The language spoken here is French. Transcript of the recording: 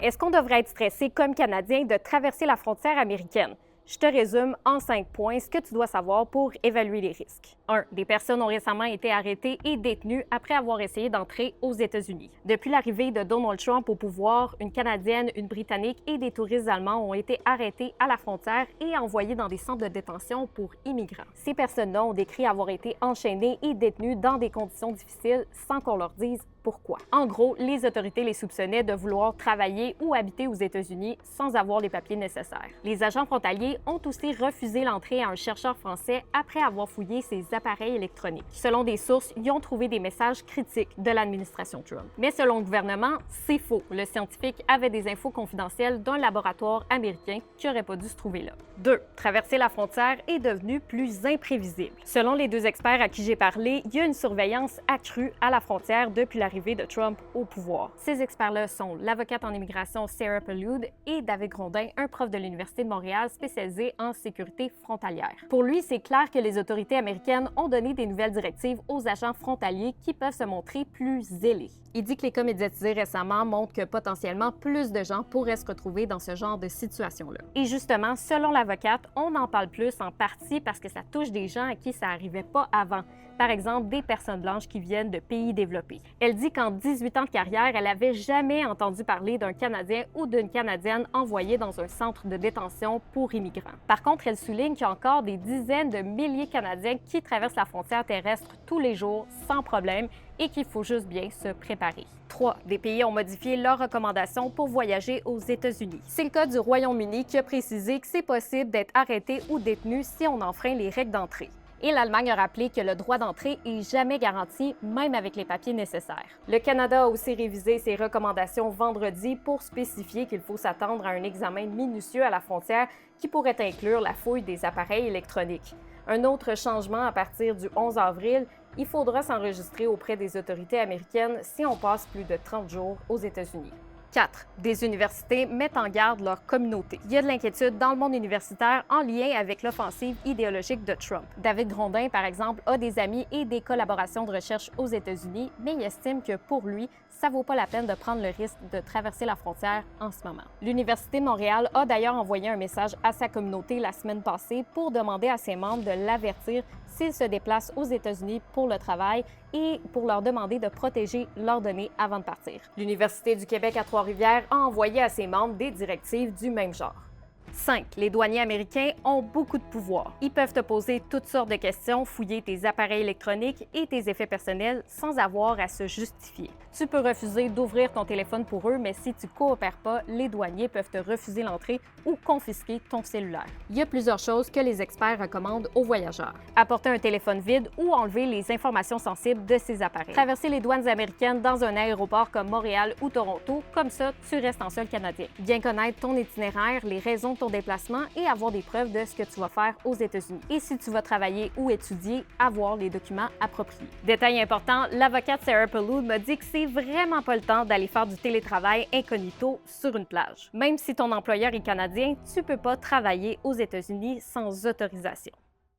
Est-ce qu'on devrait être stressé comme Canadien de traverser la frontière américaine? Je te résume en 5 points ce que tu dois savoir pour évaluer les risques. 1. Des personnes ont récemment été arrêtées et détenues après avoir essayé d'entrer aux États-Unis. Depuis l'arrivée de Donald Trump au pouvoir, une Canadienne, une Britannique et des touristes allemands ont été arrêtés à la frontière et envoyés dans des centres de détention pour immigrants. Ces personnes-là ont décrit avoir été enchaînées et détenues dans des conditions difficiles sans qu'on leur dise pourquoi. En gros, les autorités les soupçonnaient de vouloir travailler ou habiter aux États-Unis sans avoir les papiers nécessaires. Les agents frontaliers ont aussi refusé l'entrée à un chercheur français après avoir fouillé ses appareils électroniques. Selon des sources, ils ont trouvé des messages critiques de l'administration Trump. Mais selon le gouvernement, c'est faux. Le scientifique avait des infos confidentielles d'un laboratoire américain qui n'aurait pas dû se trouver là. 2. Traverser la frontière est devenu plus imprévisible. Selon les 2 experts à qui j'ai parlé, il y a une surveillance accrue à la frontière depuis l'arrivée de Trump au pouvoir. Ces experts-là sont l'avocate en immigration Sarah Palloud et David Grondin, un prof de l'Université de Montréal spécialisé en sécurité frontalière. Pour lui, c'est clair que les autorités américaines ont donné des nouvelles directives aux agents frontaliers qui peuvent se montrer plus zélés. Il dit que les cas médiatisés récemment montrent que potentiellement plus de gens pourraient se retrouver dans ce genre de situation-là. Et justement, selon l'avocate, on en parle plus en partie parce que ça touche des gens à qui ça n'arrivait pas avant. Par exemple, des personnes blanches qui viennent de pays développés. Elle dit qu'en 18 ans de carrière, elle n'avait jamais entendu parler d'un Canadien ou d'une Canadienne envoyé dans un centre de détention pour immigrants. Par contre, elle souligne qu'il y a encore des dizaines de milliers de Canadiens qui traversent la frontière terrestre tous les jours sans problème et qu'il faut juste bien se préparer. 3. Des pays ont modifié leurs recommandations pour voyager aux États-Unis. C'est le cas du Royaume-Uni qui a précisé que c'est possible d'être arrêté ou détenu si on enfreint les règles d'entrée. Et l'Allemagne a rappelé que le droit d'entrée est jamais garanti, même avec les papiers nécessaires. Le Canada a aussi révisé ses recommandations vendredi pour spécifier qu'il faut s'attendre à un examen minutieux à la frontière qui pourrait inclure la fouille des appareils électroniques. Un autre changement à partir du 11 avril, il faudra s'enregistrer auprès des autorités américaines si on passe plus de 30 jours aux États-Unis. 4. Des universités mettent en garde leur communauté. Il y a de l'inquiétude dans le monde universitaire en lien avec l'offensive idéologique de Trump. David Grondin, par exemple, a des amis et des collaborations de recherche aux États-Unis, mais il estime que pour lui, ça vaut pas la peine de prendre le risque de traverser la frontière en ce moment. L'Université de Montréal a d'ailleurs envoyé un message à sa communauté la semaine passée pour demander à ses membres de l'avertir s'ils se déplacent aux États-Unis pour le travail et pour leur demander de protéger leurs données avant de partir. L'Université du Québec à Trois-Rivières a envoyé à ses membres des directives du même genre. 5. Les douaniers américains ont beaucoup de pouvoir. Ils peuvent te poser toutes sortes de questions, fouiller tes appareils électroniques et tes effets personnels sans avoir à se justifier. Tu peux refuser d'ouvrir ton téléphone pour eux, mais si tu ne coopères pas, les douaniers peuvent te refuser l'entrée ou confisquer ton cellulaire. Il y a plusieurs choses que les experts recommandent aux voyageurs. Apporter un téléphone vide ou enlever les informations sensibles de ces appareils. Traverser les douanes américaines dans un aéroport comme Montréal ou Toronto, comme ça, tu restes en seul Canadien. Bien connaître ton itinéraire, les raisons de ton déplacement et avoir des preuves de ce que tu vas faire aux États-Unis. Et si tu vas travailler ou étudier, avoir les documents appropriés. Détail important, l'avocate Sarah Palloud m'a dit que c'est vraiment pas le temps d'aller faire du télétravail incognito sur une plage. Même si ton employeur est canadien, tu peux pas travailler aux États-Unis sans autorisation.